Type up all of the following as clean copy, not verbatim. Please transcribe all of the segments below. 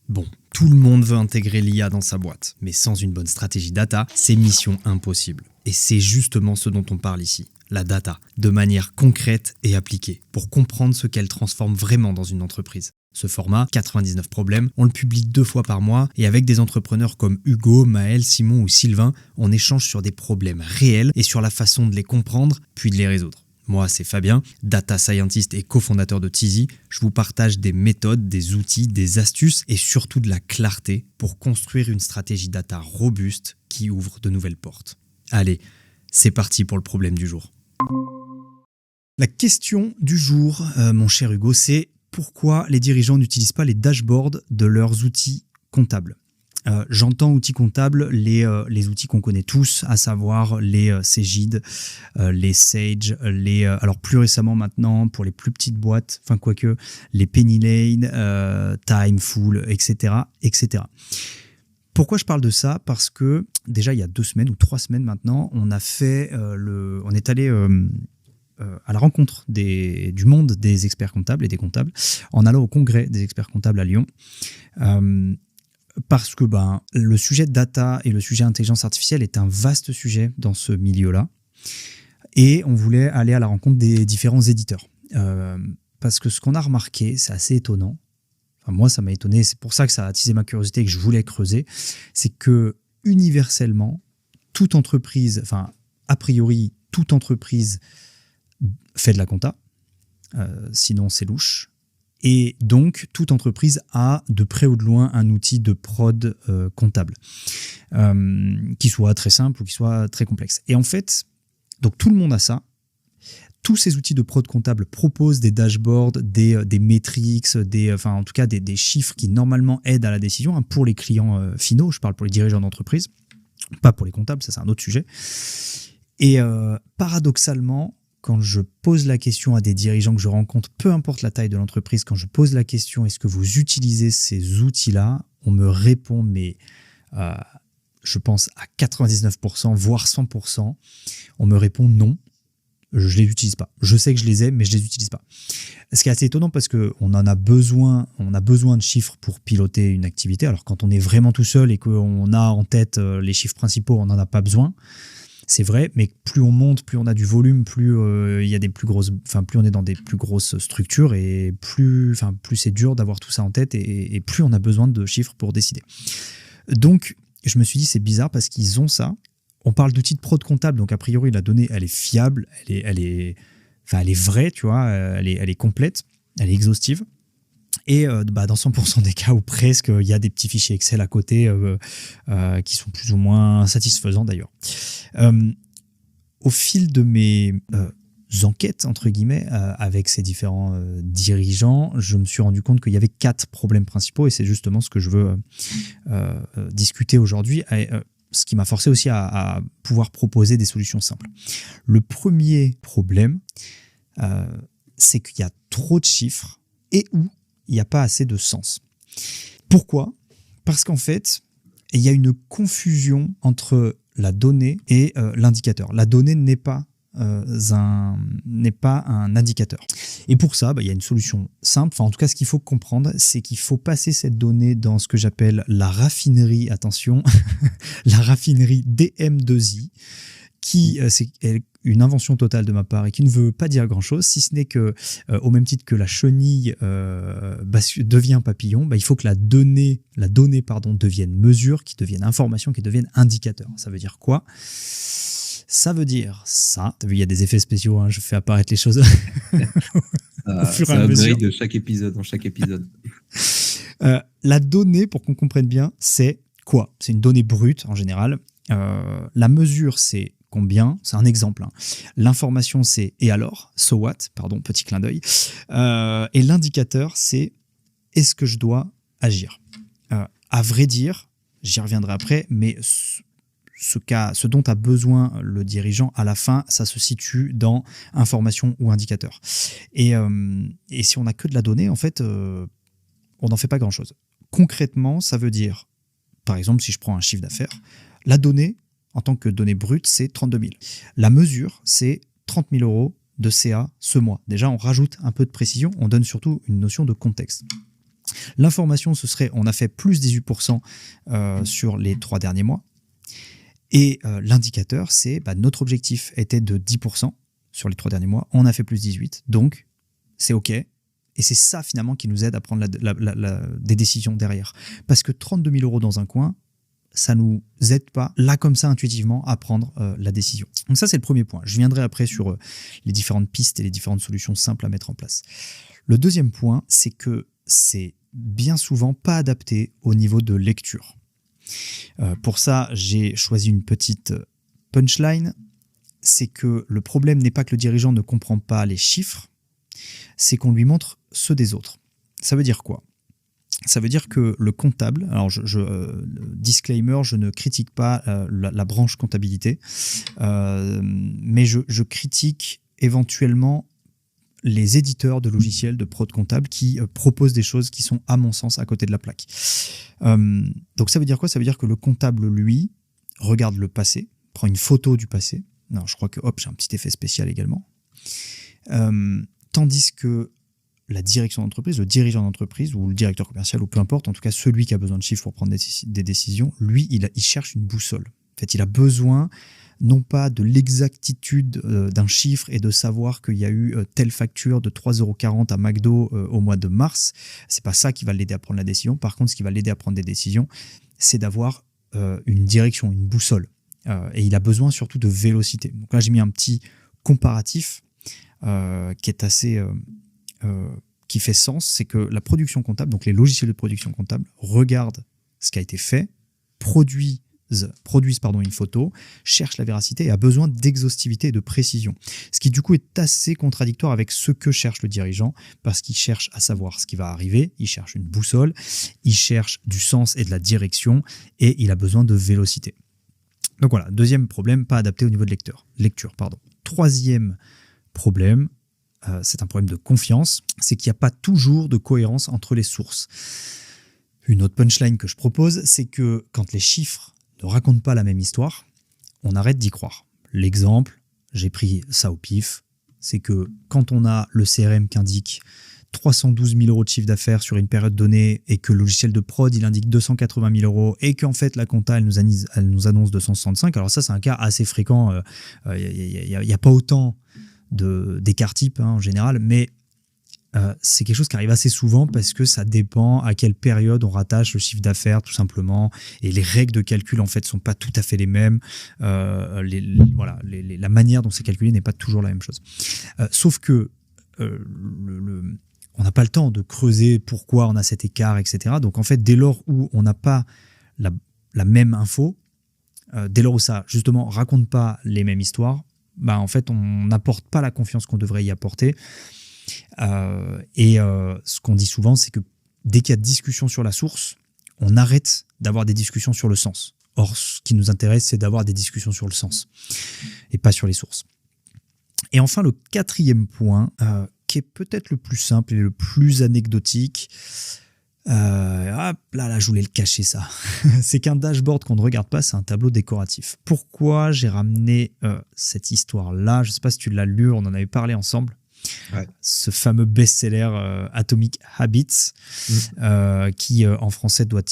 Bon, tout le monde veut intégrer l'IA dans sa boîte, mais sans une bonne stratégie data, c'est mission impossible. Et c'est justement ce dont on parle ici, la data, de manière concrète et appliquée, pour comprendre ce qu'elle transforme vraiment dans une entreprise. Ce format, 99 problèmes, on le publie 2 fois par mois et avec des entrepreneurs comme Hugo, Maël, Simon ou Sylvain, on échange sur des problèmes réels et sur la façon de les comprendre puis de les résoudre. Moi, c'est Fabien, data scientist et cofondateur de Tizi. Je vous partage des méthodes, des outils, des astuces et surtout de la clarté pour construire une stratégie data robuste qui ouvre de nouvelles portes. Allez, c'est parti pour le problème du jour. La question du jour, mon cher Hugo, c'est pourquoi les dirigeants n'utilisent pas les dashboards de leurs outils comptables ? J'entends outils comptables, les outils qu'on connaît tous, à savoir les Cegid, les Sage, alors plus récemment maintenant pour les plus petites boîtes, enfin quoique, les Penny Lane, Timeful, etc., etc. Pourquoi je parle de ça ? Parce que déjà il y a 2 semaines ou 3 semaines maintenant, on est allé à la rencontre du monde des experts comptables et des comptables en allant au congrès des experts comptables à Lyon. Parce que le sujet data et le sujet intelligence artificielle est un vaste sujet dans ce milieu-là. Et on voulait aller à la rencontre des différents éditeurs. Parce que ce qu'on a remarqué, c'est assez étonnant. Enfin, moi, ça m'a étonné. C'est pour ça que ça a attisé ma curiosité et que je voulais creuser. C'est que, universellement, toute entreprise, enfin, a priori, toute entreprise fait de la compta. Sinon, c'est louche. Et donc, toute entreprise a de près ou de loin un outil de prod comptable, qui soit très simple ou qui soit très complexe. Et en fait, donc tout le monde a ça. Tous ces outils de prod comptable proposent des dashboards, des métriques, en tout cas des chiffres qui normalement aident à la décision, pour les clients finaux. Je parle pour les dirigeants d'entreprise, pas pour les comptables, ça c'est un autre sujet. Et paradoxalement, quand je pose la question à des dirigeants que je rencontre, peu importe la taille de l'entreprise, quand je pose la question « Est-ce que vous utilisez ces outils-là ?» on me répond, mais je pense à 99%, voire 100%, on me répond « Non, je ne les utilise pas. Je sais que je les ai, mais je ne les utilise pas. » Ce qui est assez étonnant parce qu'on a besoin de chiffres pour piloter une activité. Alors quand on est vraiment tout seul et qu'on a en tête les chiffres principaux, on n'en a pas besoin. C'est vrai, mais plus on monte, plus on a du volume, plus il y a plus on est dans des plus grosses structures et plus c'est dur d'avoir tout ça en tête et plus on a besoin de chiffres pour décider. Donc, je me suis dit c'est bizarre parce qu'ils ont ça. On parle d'outils de prod comptable, donc a priori la donnée elle est fiable, elle est vraie, tu vois, elle est complète, elle est exhaustive. Et dans 100% des cas ou presque, il y a des petits fichiers Excel à côté qui sont plus ou moins satisfaisants d'ailleurs. Au fil de mes enquêtes, entre guillemets, avec ces différents dirigeants, je me suis rendu compte qu'il y avait 4 problèmes principaux et c'est justement ce que je veux discuter aujourd'hui. Ce qui m'a forcé aussi à pouvoir proposer des solutions simples. Le premier problème, c'est qu'il y a trop de chiffres et où il n'y a pas assez de sens. Pourquoi ? Parce qu'en fait, il y a une confusion entre la donnée et l'indicateur. La donnée n'est pas un indicateur. Et pour ça, il y a une solution simple. En tout cas, ce qu'il faut comprendre, c'est qu'il faut passer cette donnée dans ce que j'appelle la raffinerie, attention, la raffinerie DM2I, qui c'est une invention totale de ma part et qui ne veut pas dire grand-chose, si ce n'est que, au même titre que la chenille devient papillon, il faut que la donnée devienne mesure, qui devienne information, qui devienne indicateur. Ça veut dire quoi ? Ça veut dire ça. T'as vu, il y a des effets spéciaux, je fais apparaître les choses au fur et à mesure. De chaque épisode, dans chaque épisode. La donnée, pour qu'on comprenne bien, c'est quoi ? C'est une donnée brute en général. La mesure, c'est combien ? C'est un exemple. L'information, c'est et alors ? So what ? Pardon, petit clin d'œil. Et l'indicateur, c'est est-ce que je dois agir ? À vrai dire, j'y reviendrai après, mais ce dont a besoin le dirigeant à la fin, ça se situe dans information ou indicateur. Et si on n'a que de la donnée, en fait, on n'en fait pas grand-chose. Concrètement, ça veut dire, par exemple, si je prends un chiffre d'affaires, la donnée, en tant que donnée brute, c'est 32 000. La mesure, c'est 30 000 euros de CA ce mois. Déjà, on rajoute un peu de précision, on donne surtout une notion de contexte. L'information, ce serait on a fait plus 18% sur les 3 derniers mois. Et l'indicateur, c'est notre objectif était de 10% sur les 3 derniers mois. On a fait plus 18%, donc c'est OK. Et c'est ça finalement qui nous aide à prendre des décisions derrière. Parce que 32 000 € dans un coin, ça ne nous aide pas, là comme ça intuitivement, à prendre la décision. Donc ça c'est le premier point. Je viendrai après sur les différentes pistes et les différentes solutions simples à mettre en place. Le deuxième point, c'est que c'est bien souvent pas adapté au niveau de lecture. Pour ça, j'ai choisi une petite punchline. C'est que le problème n'est pas que le dirigeant ne comprend pas les chiffres, c'est qu'on lui montre ceux des autres. Ça veut dire quoi ? Ça veut dire que le comptable, alors disclaimer, je ne critique pas la branche comptabilité, mais je critique éventuellement les éditeurs de logiciels de prod comptable qui proposent des choses qui sont, à mon sens, à côté de la plaque. Donc ça veut dire quoi ? Ça veut dire que le comptable, lui, regarde le passé, prend une photo du passé. Non, je crois que, j'ai un petit effet spécial également. Tandis que la direction d'entreprise, le dirigeant d'entreprise ou le directeur commercial ou peu importe, en tout cas celui qui a besoin de chiffres pour prendre des décisions, lui, il cherche une boussole. En fait, il a besoin non pas de l'exactitude d'un chiffre et de savoir qu'il y a eu telle facture de 3,40 € à McDo au mois de mars. C'est pas ça qui va l'aider à prendre la décision. Par contre, ce qui va l'aider à prendre des décisions, c'est d'avoir une direction, une boussole. Et il a besoin surtout de vélocité. Donc là, j'ai mis un petit comparatif qui est assez... qui fait sens, c'est que la production comptable, donc les logiciels de production comptable, regardent ce qui a été fait, produisent une photo, cherchent la véracité et a besoin d'exhaustivité et de précision. Ce qui du coup est assez contradictoire avec ce que cherche le dirigeant, parce qu'il cherche à savoir ce qui va arriver, il cherche une boussole, il cherche du sens et de la direction, et il a besoin de vélocité. Donc voilà, deuxième problème, pas adapté au niveau de lecture. Troisième problème, c'est un problème de confiance, c'est qu'il n'y a pas toujours de cohérence entre les sources. Une autre punchline que je propose, c'est que quand les chiffres ne racontent pas la même histoire, on arrête d'y croire. L'exemple, j'ai pris ça au pif, c'est que quand on a le CRM qui indique 312 000 € de chiffre d'affaires sur une période donnée et que le logiciel de prod il indique 280 000 € et qu'en fait la compta elle nous annonce 265, alors ça c'est un cas assez fréquent, il n'y a pas autant d'écart type en général, mais c'est quelque chose qui arrive assez souvent parce que ça dépend à quelle période on rattache le chiffre d'affaires tout simplement, et les règles de calcul en fait sont pas tout à fait les mêmes, la manière dont c'est calculé n'est pas toujours la même chose, sauf que on n'a pas le temps de creuser pourquoi on a cet écart, etc. Donc en fait dès lors où on n'a pas la même info, dès lors où ça justement raconte pas les mêmes histoires, en fait on n'apporte pas la confiance qu'on devrait y apporter. Ce qu'on dit souvent, c'est que dès qu'il y a discussion sur la source, on arrête d'avoir des discussions sur le sens. Or, ce qui nous intéresse, c'est d'avoir des discussions sur le sens et pas sur les sources. Et enfin, le quatrième point, qui est peut-être le plus simple et le plus anecdotique, là, je voulais le cacher ça. C'est qu'un dashboard qu'on ne regarde pas, c'est un tableau décoratif. Pourquoi j'ai ramené cette histoire-là ? Je ne sais pas si tu l'as lu, on en avait parlé ensemble. Ouais. Ce fameux best-seller Atomic Habits, qui en français doit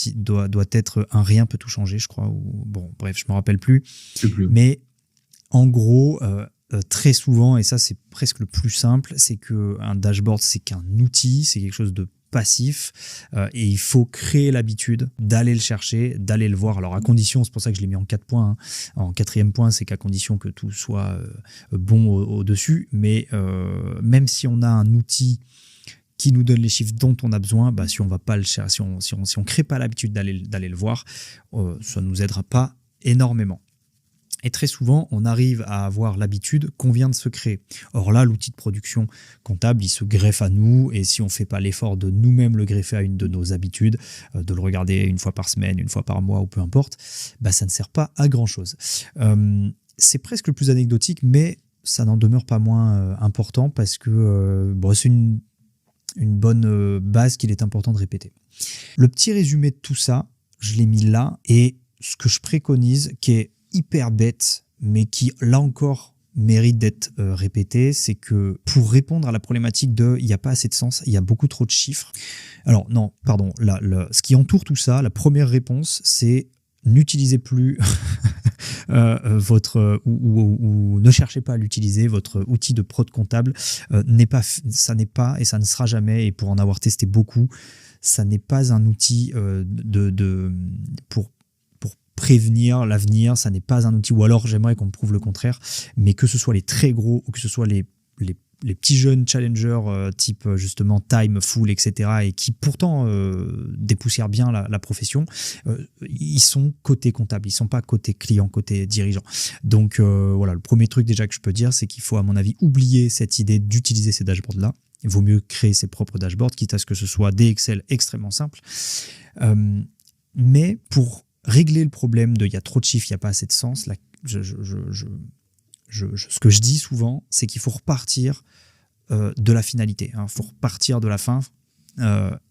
être Un rien peut tout changer, je crois. Bref, je me rappelle plus. Mais en gros, très souvent, et ça c'est presque le plus simple, c'est qu'un dashboard c'est qu'un outil, c'est quelque chose de passif, et il faut créer l'habitude d'aller le chercher, d'aller le voir. Alors à condition, c'est pour ça que je l'ai mis en 4 points, en quatrième point, c'est qu'à condition que tout soit bon au-dessus, mais même si on a un outil qui nous donne les chiffres dont on a besoin, si on va pas le chercher, si on crée pas l'habitude d'aller le voir, ça ne nous aidera pas énormément. Et très souvent, on arrive à avoir l'habitude qu'on vient de se créer. Or là, l'outil de production comptable, il se greffe à nous, et si on ne fait pas l'effort de nous-mêmes le greffer à une de nos habitudes, de le regarder une fois par semaine, une fois par mois, ou peu importe, ça ne sert pas à grand-chose. C'est presque le plus anecdotique, mais ça n'en demeure pas moins important, parce que c'est une bonne base qu'il est important de répéter. Le petit résumé de tout ça, je l'ai mis là, et ce que je préconise, qui est hyper bête, mais qui, là encore, mérite d'être répété, c'est que pour répondre à la problématique de il n'y a pas assez de sens, il y a beaucoup trop de chiffres. Alors non, pardon, ce qui entoure tout ça, la première réponse, c'est n'utilisez plus ou ne cherchez pas à l'utiliser, votre outil de prod comptable ça n'est pas et ça ne sera jamais, et pour en avoir testé beaucoup, ça n'est pas un outil pour prévenir l'avenir, ça n'est pas un outil, ou alors j'aimerais qu'on me prouve le contraire, mais que ce soit les très gros ou que ce soit les petits jeunes challengers type justement Time, Full, etc., et qui pourtant dépoussièrent bien la profession, ils sont côté comptable, ils sont pas côté client, côté dirigeant. Donc voilà, le premier truc déjà que je peux dire, c'est qu'il faut à mon avis oublier cette idée d'utiliser ces dashboards-là. Il vaut mieux créer ses propres dashboards, quitte à ce que ce soit des Excel extrêmement simples. Mais pour régler le problème de il y a trop de chiffres, il n'y a pas assez de sens, là, ce que je dis souvent, c'est qu'il faut repartir de la finalité. Il faut repartir de la fin.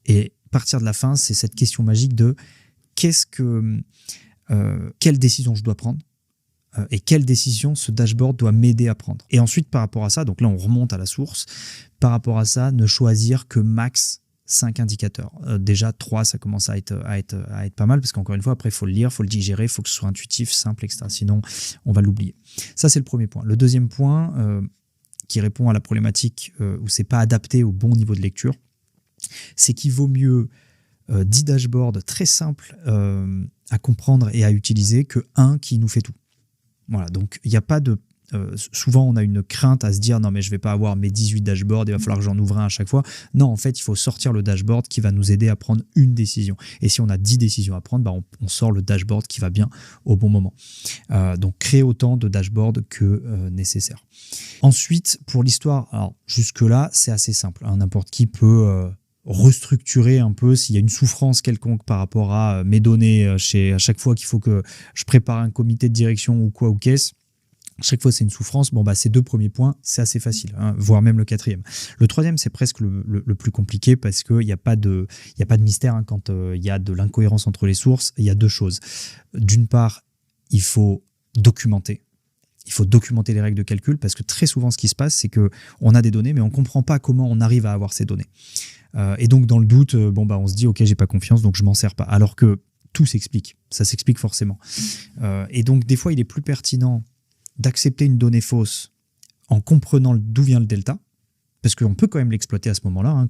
Et partir de la fin, c'est cette question magique de quelle décision je dois prendre et quelle décision ce dashboard doit m'aider à prendre. Et ensuite, par rapport à ça, donc là, on remonte à la source. Par rapport à ça, ne choisir que max 5 indicateurs. Déjà 3, ça commence à être pas mal, parce qu'encore une fois, après, il faut le lire, il faut le digérer, il faut que ce soit intuitif, simple, etc. Sinon, on va l'oublier. Ça, c'est le premier point. Le deuxième point, qui répond à la problématique où c'est pas adapté au bon niveau de lecture, c'est qu'il vaut mieux 10 dashboards très simples à comprendre et à utiliser que un qui nous fait tout. Voilà, donc il n'y a pas de... souvent, on a une crainte à se dire « Non, mais je ne vais pas avoir mes 18 dashboards, il va falloir que j'en ouvre un à chaque fois. » Non, en fait, il faut sortir le dashboard qui va nous aider à prendre une décision. Et si on a 10 décisions à prendre, on sort le dashboard qui va bien au bon moment. Donc, créer autant de dashboards que nécessaire. Ensuite, pour l'histoire, alors jusque-là, c'est assez simple. N'importe qui peut... restructurer un peu s'il y a une souffrance quelconque par rapport à mes données à chaque fois qu'il faut que je prépare un comité de direction ou quoi ou qu'est-ce. Chaque fois c'est une souffrance. Ces 2 premiers points, c'est assez facile, voire même le 4e. Le 3e, c'est presque le plus compliqué, parce qu'il n'y a pas de mystère quand il y a de l'incohérence entre les sources. Il y a 2 choses. D'une part, il faut documenter. Il faut documenter les règles de calcul, parce que très souvent, ce qui se passe, c'est qu'on a des données, mais on ne comprend pas comment on arrive à avoir ces données. Et donc, dans le doute, on se dit « Ok, j'ai pas confiance, donc je m'en sers pas ». Alors que tout s'explique. Ça s'explique forcément. Et donc, des fois, il est plus pertinent d'accepter une donnée fausse en comprenant d'où vient le delta, parce qu'on peut quand même l'exploiter à ce moment-là.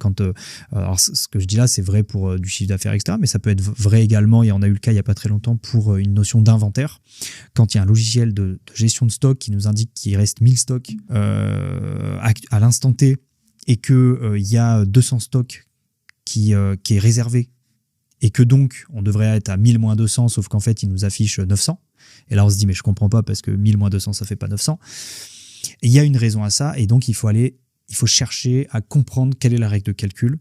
Alors ce que je dis là, c'est vrai pour du chiffre d'affaires, etc., mais ça peut être vrai également, et on a eu le cas il n'y a pas très longtemps, pour une notion d'inventaire. Quand il y a un logiciel de gestion de stock qui nous indique qu'il reste 1000 stocks à l'instant T, et qu'il y a 200 stocks qui est réservé, et que donc on devrait être à 1000 moins 200, sauf qu'en fait il nous affiche 900. Et là on se dit mais je comprends pas, parce que 1000 moins 200 ça fait pas 900. Et il y a une raison à ça, et donc il faut chercher à comprendre quelle est la règle de calcul.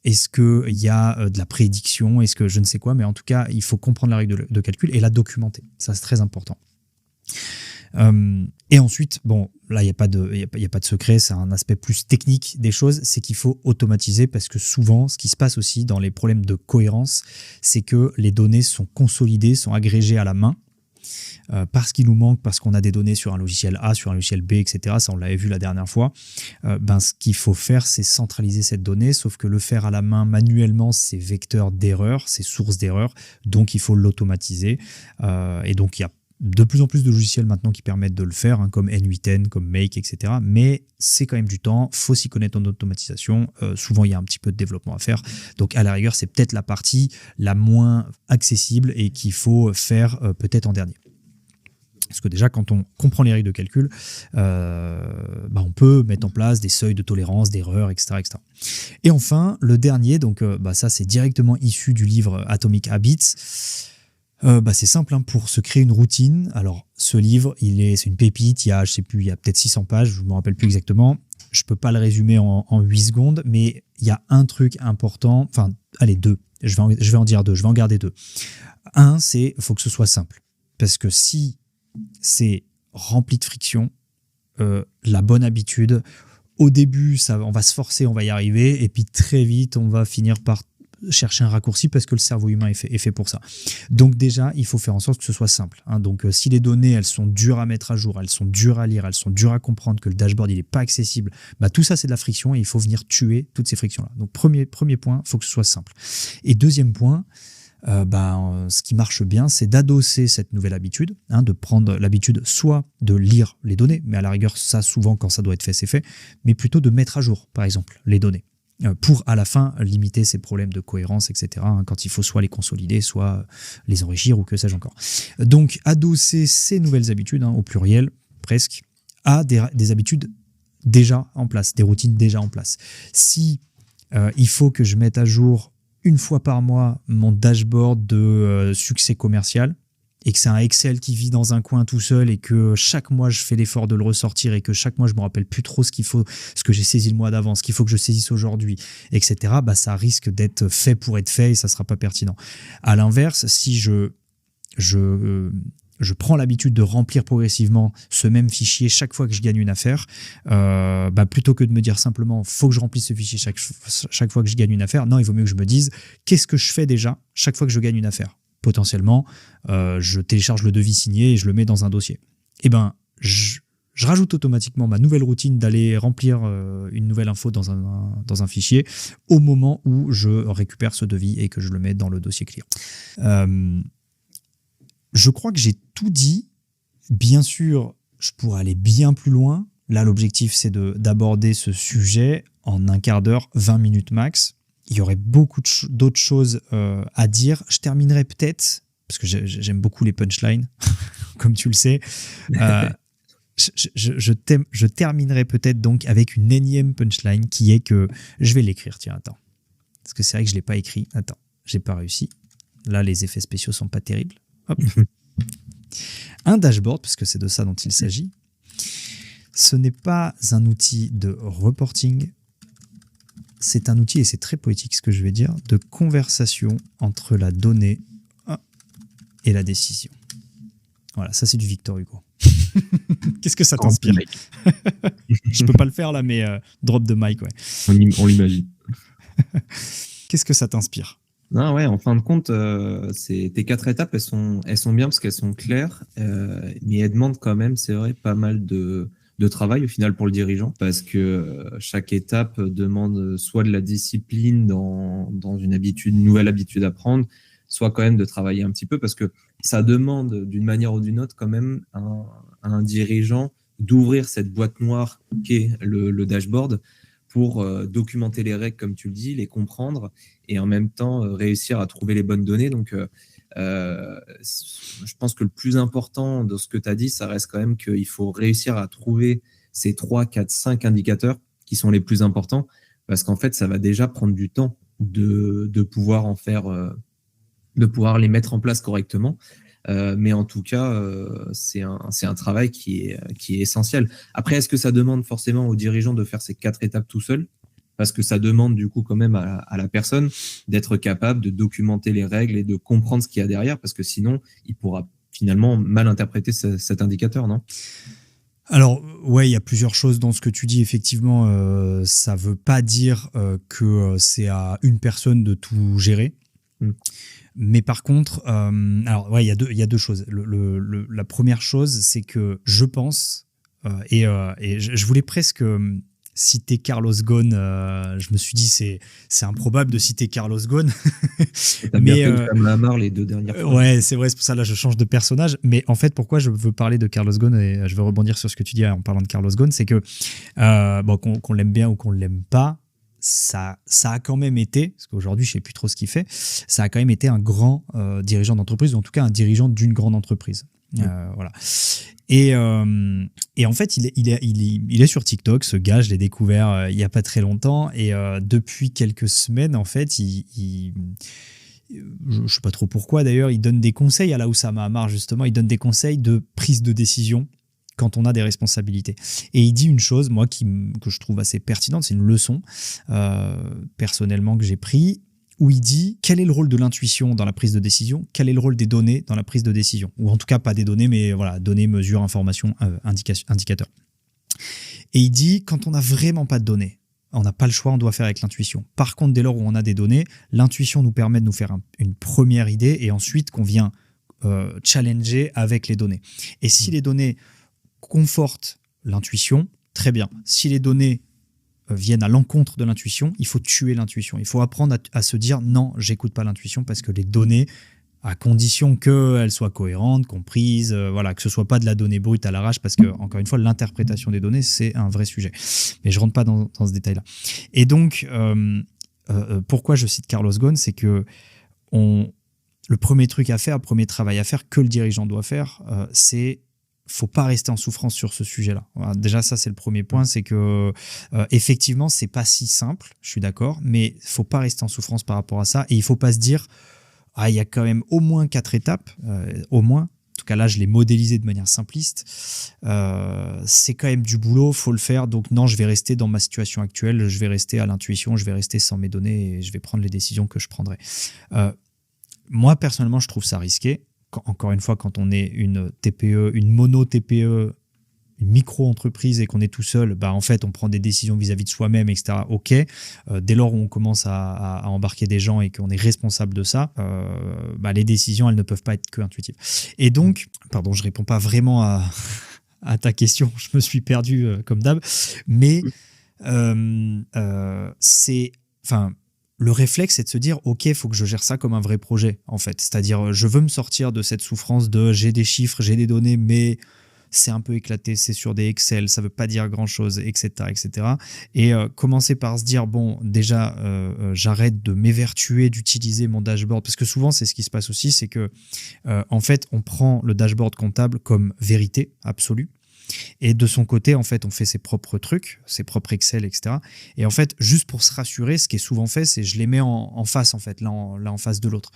Est-ce qu'il y a de la prédiction, est-ce que je ne sais quoi, mais en tout cas il faut comprendre la règle de calcul et la documenter. Ça, c'est très important. Et ensuite, là, il n'y a pas de secret, c'est un aspect plus technique des choses, c'est qu'il faut automatiser, parce que souvent, ce qui se passe aussi dans les problèmes de cohérence, c'est que les données sont consolidées, sont agrégées à la main, parce qu'il nous manque, parce qu'on a des données sur un logiciel A, sur un logiciel B, etc. Ça, on l'avait vu la dernière fois. Ce qu'il faut faire, c'est centraliser cette donnée, sauf que le faire à la main manuellement, c'est vecteur d'erreur, c'est source d'erreur, donc il faut l'automatiser. Et donc, il y a de plus en plus de logiciels maintenant qui permettent de le faire, comme N8N, comme Make, etc. Mais c'est quand même du temps, il faut s'y connaître en automatisation. Souvent, il y a un petit peu de développement à faire. Donc, à la rigueur, c'est peut-être la partie la moins accessible et qu'il faut faire peut-être en dernier. Parce que déjà, quand on comprend les règles de calcul, on peut mettre en place des seuils de tolérance, d'erreurs, etc., etc. Et enfin, le dernier, donc ça, c'est directement issu du livre Atomic Habits. C'est simple, pour se créer une routine. Alors, ce livre, c'est une pépite, il y a peut-être 600 pages, je ne me rappelle plus exactement. Je ne peux pas le résumer en 8 secondes, mais il y a un truc important, allez, 2. Je vais en dire 2, je vais en garder 2. Un, c'est il faut que ce soit simple. Parce que si c'est rempli de friction, la bonne habitude, au début, on va se forcer, on va y arriver, et puis très vite, on va finir par chercher un raccourci parce que le cerveau humain est fait pour ça. Donc déjà, il faut faire en sorte que ce soit simple. Hein. Donc si les données, elles sont dures à mettre à jour, elles sont dures à lire, elles sont dures à comprendre, que le dashboard, il n'est pas accessible, tout ça, c'est de la friction et il faut venir tuer toutes ces frictions-là. Donc premier point, il faut que ce soit simple. Et deuxième point, ce qui marche bien, c'est d'adosser cette nouvelle habitude, de prendre l'habitude soit de lire les données, mais à la rigueur, ça souvent quand ça doit être fait, c'est fait, mais plutôt de mettre à jour, par exemple, les données, pour à la fin limiter ces problèmes de cohérence, etc., quand il faut soit les consolider, soit les enrichir ou que sais-je encore. Donc, adosser ces nouvelles habitudes, au pluriel, presque, à des habitudes déjà en place, des routines déjà en place. Si il faut que je mette à jour une fois par mois mon dashboard de succès commercial et que c'est un Excel qui vit dans un coin tout seul et que chaque mois je fais l'effort de le ressortir et que chaque mois je me rappelle plus trop ce que j'ai saisi le mois d'avant, ce qu'il faut que je saisisse aujourd'hui, etc., ça risque d'être fait pour être fait et ça sera pas pertinent. À l'inverse, si je prends l'habitude de remplir progressivement ce même fichier chaque fois que je gagne une affaire, plutôt que de me dire simplement faut que je remplisse ce fichier chaque fois que je gagne une affaire, non, il vaut mieux que je me dise qu'est-ce que je fais déjà chaque fois que je gagne une affaire. Potentiellement, je télécharge le devis signé et je le mets dans un dossier. Je rajoute automatiquement ma nouvelle routine d'aller remplir une nouvelle info dans un fichier au moment où je récupère ce devis et que je le mets dans le dossier client. Je crois que j'ai tout dit. Bien sûr, je pourrais aller bien plus loin. Là, l'objectif, c'est d'aborder ce sujet en un quart d'heure, 20 minutes max. Il y aurait beaucoup d'autres choses à dire. Je terminerai peut-être, parce que j'aime beaucoup les punchlines, comme tu le sais. Je terminerai peut-être donc avec une énième punchline qui est que je vais l'écrire. Tiens, attends. Parce que c'est vrai que je ne l'ai pas écrit. Attends, j'ai pas réussi. Là, les effets spéciaux sont pas terribles. Hop. Un dashboard, parce que c'est de ça dont il s'agit, ce n'est pas un outil de reporting, c'est un outil, et c'est très poétique ce que je vais dire, de conversation entre la donnée et la décision. Voilà, ça c'est du Victor Hugo. Qu'est-ce que ça t'inspire? Je peux pas le faire là, mais drop de mic, ouais. On l'imagine. Qu'est-ce que ça t'inspire? Non, ouais, en fin de compte, tes 4 étapes, elles sont bien parce qu'elles sont claires, mais elles demandent quand même, c'est vrai, pas mal de travail au final pour le dirigeant, parce que chaque étape demande soit de la discipline dans une nouvelle habitude à prendre, soit quand même de travailler un petit peu, parce que ça demande d'une manière ou d'une autre quand même à un dirigeant d'ouvrir cette boîte noire qu'est le dashboard, pour documenter les règles, comme tu le dis, les comprendre et en même temps réussir à trouver les bonnes données. Donc, je pense que le plus important de ce que tu as dit, ça reste quand même qu'il faut réussir à trouver ces 3, 4, 5 indicateurs qui sont les plus importants, parce qu'en fait, ça va déjà prendre du temps de pouvoir en faire, de pouvoir les mettre en place correctement. Mais en tout cas, c'est un travail qui est essentiel. Après, est-ce que ça demande forcément aux dirigeants de faire ces 4 étapes tout seul? Parce que ça demande du coup quand même à la personne d'être capable de documenter les règles et de comprendre ce qu'il y a derrière, parce que sinon, il pourra finalement mal interpréter cet indicateur, non? Alors, ouais, il y a plusieurs choses dans ce que tu dis. Effectivement, ça ne veut pas dire que c'est à une personne de tout gérer. Mais par contre, alors ouais, il y a deux choses. La première chose, c'est que je pense, et je voulais presque citer Carlos Ghosn. Je me suis dit c'est improbable de citer Carlos Ghosn. T'as bien fait Sam Lamar les 2 dernières fois. Ouais, c'est vrai, c'est pour ça là je change de personnage. Mais en fait, pourquoi je veux parler de Carlos Ghosn, et je veux rebondir sur ce que tu dis en parlant de Carlos Ghosn, c'est que qu'on l'aime bien ou qu'on l'aime pas, ça a quand même été, parce qu'aujourd'hui je ne sais plus trop ce qu'il fait, ça a quand même été un grand dirigeant d'entreprise, ou en tout cas un dirigeant d'une grande entreprise. Voilà. Et en fait, il est sur TikTok, ce gars, je l'ai découvert il n'y a pas très longtemps, et depuis quelques semaines, en fait, je ne sais pas trop pourquoi d'ailleurs, il donne des conseils à la Oussama Hamar, justement, il donne des conseils de prise de décision quand on a des responsabilités. Et il dit une chose, moi, que je trouve assez pertinente, c'est une leçon, personnellement, que j'ai pris, où il dit quel est le rôle de l'intuition dans la prise de décision, quel est le rôle des données dans la prise de décision. Ou en tout cas, pas des données, mais voilà, données, mesures, informations, indicateurs. Et il dit, quand on n'a vraiment pas de données, on n'a pas le choix, on doit faire avec l'intuition. Par contre, dès lors où on a des données, l'intuition nous permet de nous faire une première idée et ensuite qu'on vient challenger avec les données. Et si les données confortent l'intuition, très bien. Si les données viennent à l'encontre de l'intuition, il faut tuer l'intuition. Il faut apprendre à se dire non, j'écoute pas l'intuition parce que les données, à condition qu'elles soient cohérentes, comprises, que ce soit pas de la donnée brute à l'arrache, parce que, encore une fois, l'interprétation des données, c'est un vrai sujet. Mais je rentre pas dans ce détail-là. Et donc, pourquoi je cite Carlos Ghosn, c'est que le premier truc à faire, le premier travail à faire, que le dirigeant doit faire, c'est faut pas rester en souffrance sur ce sujet-là. Voilà, déjà, ça, c'est le premier point, c'est que effectivement, c'est pas si simple, je suis d'accord, mais faut pas rester en souffrance par rapport à ça, et il faut pas se dire il y a quand même au moins 4 étapes, au moins. En tout cas, là, je l'ai modélisé de manière simpliste. C'est quand même du boulot, faut le faire. Donc non, je vais rester dans ma situation actuelle, je vais rester à l'intuition, je vais rester sans mes données et je vais prendre les décisions que je prendrai. Moi, personnellement, je trouve ça risqué. Encore une fois, quand on est une TPE, une mono-TPE, une micro-entreprise et qu'on est tout seul, en fait, on prend des décisions vis-à-vis de soi-même, etc. Ok. Dès lors où on commence à embarquer des gens et qu'on est responsable de ça, les décisions, elles ne peuvent pas être que intuitives. Et donc, pardon, je réponds pas vraiment à ta question, je me suis perdu comme d'hab, mais le réflexe, c'est de se dire, OK, il faut que je gère ça comme un vrai projet, en fait. C'est-à-dire, je veux me sortir de cette souffrance de j'ai des chiffres, j'ai des données, mais c'est un peu éclaté, c'est sur des Excel, ça veut pas dire grand-chose, etc., etc. Et commencer par se dire, bon, déjà, j'arrête de m'évertuer d'utiliser mon dashboard, parce que souvent, c'est ce qui se passe aussi, c'est que, en fait, on prend le dashboard comptable comme vérité absolue, et de son côté, en fait, on fait ses propres trucs, ses propres Excel, etc. Et en fait, juste pour se rassurer, ce qui est souvent fait, c'est je les mets en face, en fait, là en face de l'autre.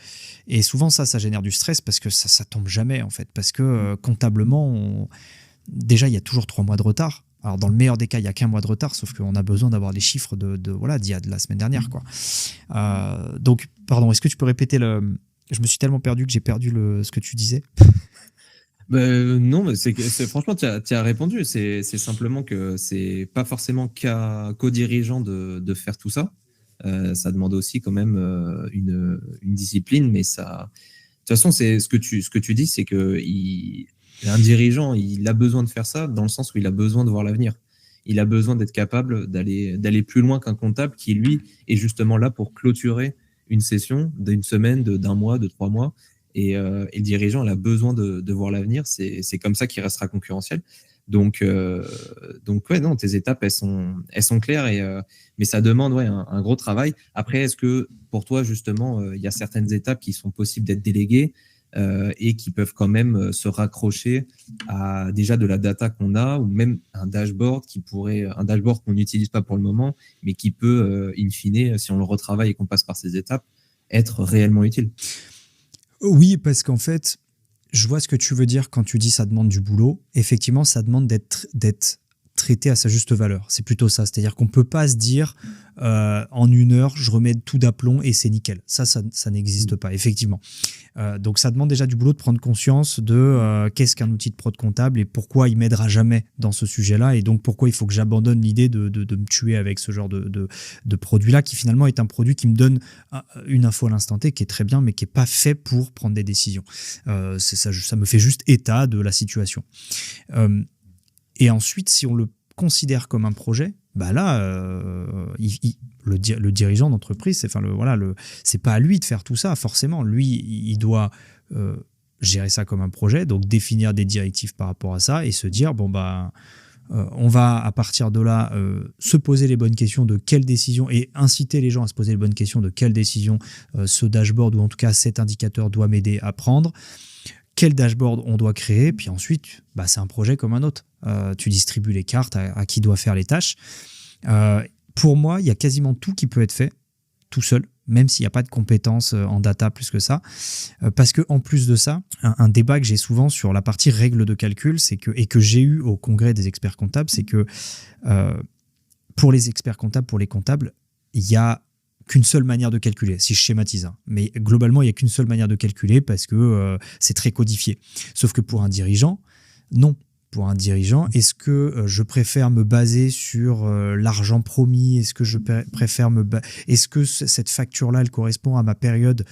Et souvent, ça génère du stress parce que ça tombe jamais, en fait. Parce que comptablement, déjà, il y a toujours 3 mois de retard. Alors, dans le meilleur des cas, il n'y a qu'un mois de retard, sauf qu'on a besoin d'avoir les chiffres d'il y a de la semaine dernière, quoi. Donc, pardon, est-ce que tu peux répéter Je me suis tellement perdu que j'ai perdu ce que tu disais. Non, mais franchement, tu as répondu. C'est simplement que c'est pas forcément qu'aux dirigeants de faire tout ça. Ça demande aussi quand même une discipline, mais ça. De toute façon, c'est ce que tu dis, c'est que un dirigeant, il a besoin de faire ça dans le sens où il a besoin de voir l'avenir. Il a besoin d'être capable d'aller plus loin qu'un comptable qui, lui, est justement là pour clôturer une session d'une semaine, d'un mois, de 3 mois. Et le dirigeant, il a besoin de voir l'avenir. C'est comme ça qu'il restera concurrentiel. Donc ouais, non, tes étapes, elles sont claires, mais ça demande un gros travail. Après, est-ce que pour toi, justement, il y a certaines étapes qui sont possibles d'être déléguées et qui peuvent quand même se raccrocher à déjà de la data qu'on a ou même un dashboard qu'on n'utilise pas pour le moment, mais qui peut, in fine, si on le retravaille et qu'on passe par ces étapes, être réellement utile? Oui, parce qu'en fait, je vois ce que tu veux dire quand tu dis ça demande du boulot. Effectivement, ça demande d'être traité à sa juste valeur. C'est plutôt ça. C'est-à-dire qu'on ne peut pas se dire en 1 heure, je remets tout d'aplomb et c'est nickel. Ça n'existe pas, effectivement. Donc, ça demande déjà du boulot de prendre conscience de qu'est-ce qu'un outil de prod comptable et pourquoi il m'aidera jamais dans ce sujet-là. Et donc, pourquoi il faut que j'abandonne l'idée de me tuer avec ce genre de produit-là qui finalement est un produit qui me donne une info à l'instant T qui est très bien, mais qui n'est pas fait pour prendre des décisions. Ça me fait juste état de la situation. Et ensuite, si on le considère comme un projet, le dirigeant d'entreprise, c'est pas à lui de faire tout ça, forcément. Lui, il doit gérer ça comme un projet, donc définir des directives par rapport à ça et se dire, on va à partir de là se poser les bonnes questions de quelle décision et inciter les gens à se poser les bonnes questions de quelle décision ce dashboard ou en tout cas cet indicateur doit m'aider à prendre. Quel dashboard on doit créer, puis ensuite, c'est un projet comme un autre. Tu distribues les cartes à qui doit faire les tâches. Pour moi, il y a quasiment tout qui peut être fait tout seul, même s'il n'y a pas de compétences en data plus que ça. Parce qu'en plus de ça, un débat que j'ai souvent sur la partie règles de calcul, et que j'ai eu au congrès des experts comptables, c'est que pour les experts comptables, pour les comptables, il y a qu'une seule manière de calculer, si je schématise. Mais globalement, il n'y a qu'une seule manière de calculer parce que c'est très codifié. Sauf que pour un dirigeant, non. pour un dirigeant, est-ce que je préfère me baser sur l'argent promis? Est-ce que je préfère est-ce que cette facture-là, elle correspond à ma période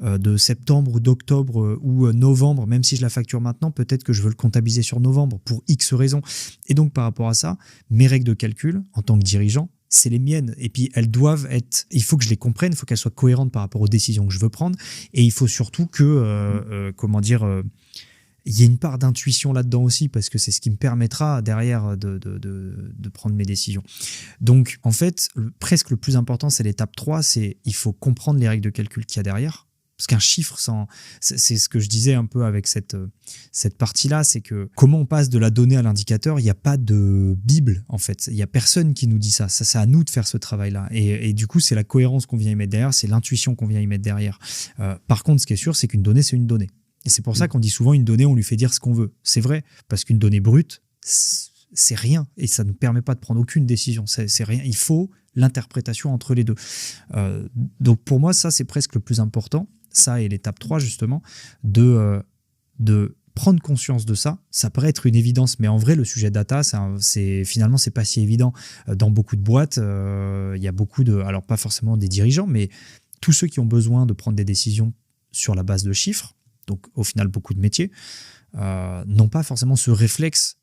de septembre ou d'octobre ou novembre? Même si je la facture maintenant, peut-être que je veux le comptabiliser sur novembre pour X raisons. Et donc, par rapport à ça, mes règles de calcul, en tant que dirigeant, c'est les miennes. Et puis, elles doivent être... Il faut que je les comprenne, il faut qu'elles soient cohérentes par rapport aux décisions que je veux prendre. Et il faut surtout que, il y ait une part d'intuition là-dedans aussi, parce que c'est ce qui me permettra derrière de prendre mes décisions. Donc, en fait, presque le plus important, c'est l'étape 3, c'est il faut comprendre les règles de calcul qu'il y a derrière. Parce qu'un chiffre, c'est ce que je disais un peu avec cette partie-là, c'est que comment on passe de la donnée à l'indicateur, il n'y a pas de Bible, en fait. Il n'y a personne qui nous dit ça. Ça, c'est à nous de faire ce travail-là. Et du coup, c'est la cohérence qu'on vient y mettre derrière, c'est l'intuition qu'on vient y mettre derrière. Par contre, ce qui est sûr, c'est qu'une donnée, c'est une donnée. Et c'est pour ça qu'on dit souvent une donnée, on lui fait dire ce qu'on veut. C'est vrai, parce qu'une donnée brute, c'est rien. Et ça ne nous permet pas de prendre aucune décision. C'est rien. Il faut l'interprétation entre les deux. Donc pour moi, ça, c'est presque le plus important. Ça et l'étape 3, justement, de prendre conscience de ça. Ça paraît être une évidence, mais en vrai, le sujet data, finalement, c'est pas si évident. Dans beaucoup de boîtes, il y a beaucoup alors pas forcément des dirigeants, mais tous ceux qui ont besoin de prendre des décisions sur la base de chiffres, donc au final beaucoup de métiers, n'ont pas forcément ce réflexe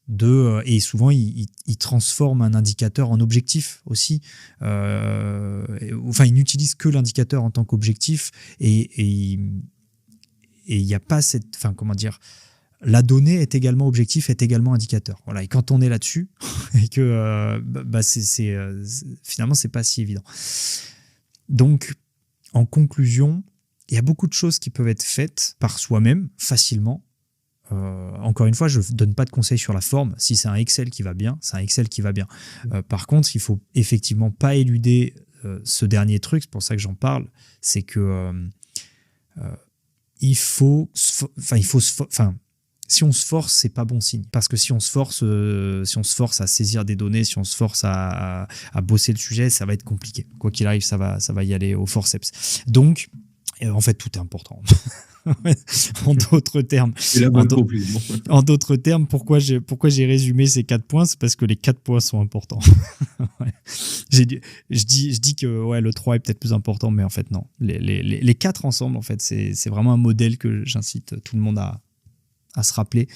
et souvent ils transforment un indicateur en objectif aussi. Ils n'utilisent que l'indicateur en tant qu'objectif et il n'y a pas la donnée est également objectif, est également indicateur. Voilà. Et quand on est là-dessus, et que finalement c'est pas si évident. Donc en conclusion, il y a beaucoup de choses qui peuvent être faites par soi-même, facilement. Encore une fois, je ne donne pas de conseils sur la forme. Si c'est un Excel qui va bien, c'est un Excel qui va bien. Par contre, il ne faut effectivement pas éluder ce dernier truc, c'est pour ça que j'en parle, c'est que si on se force, c'est pas bon signe. Parce que si on se force à saisir des données, si on se force à bosser le sujet, ça va être compliqué. Quoi qu'il arrive, ça va y aller au forceps. Donc, en fait, tout est important. En d'autres termes. C'est la bonne conclusion. En d'autres termes, pourquoi j'ai résumé ces 4 points, c'est parce que les 4 points sont importants. Je dis que le 3 est peut-être plus important, mais en fait, non. Les 4 ensemble, en fait, c'est vraiment un modèle que j'incite tout le monde à se rappeler.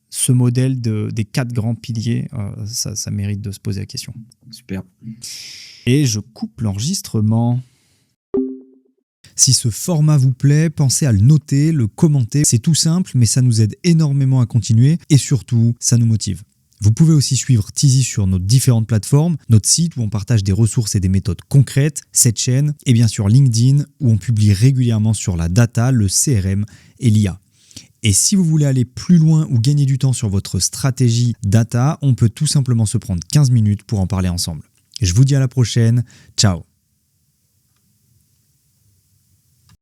Ce modèle des 4 grands piliers, ça mérite de se poser la question. Super. Et je coupe l'enregistrement. Si ce format vous plaît, pensez à le noter, le commenter. C'est tout simple, mais ça nous aide énormément à continuer et surtout, ça nous motive. Vous pouvez aussi suivre Tizi sur nos différentes plateformes, notre site où on partage des ressources et des méthodes concrètes, cette chaîne et bien sûr LinkedIn où on publie régulièrement sur la data, le CRM et l'IA. Et si vous voulez aller plus loin ou gagner du temps sur votre stratégie data, on peut tout simplement se prendre 15 minutes pour en parler ensemble. Je vous dis à la prochaine, ciao.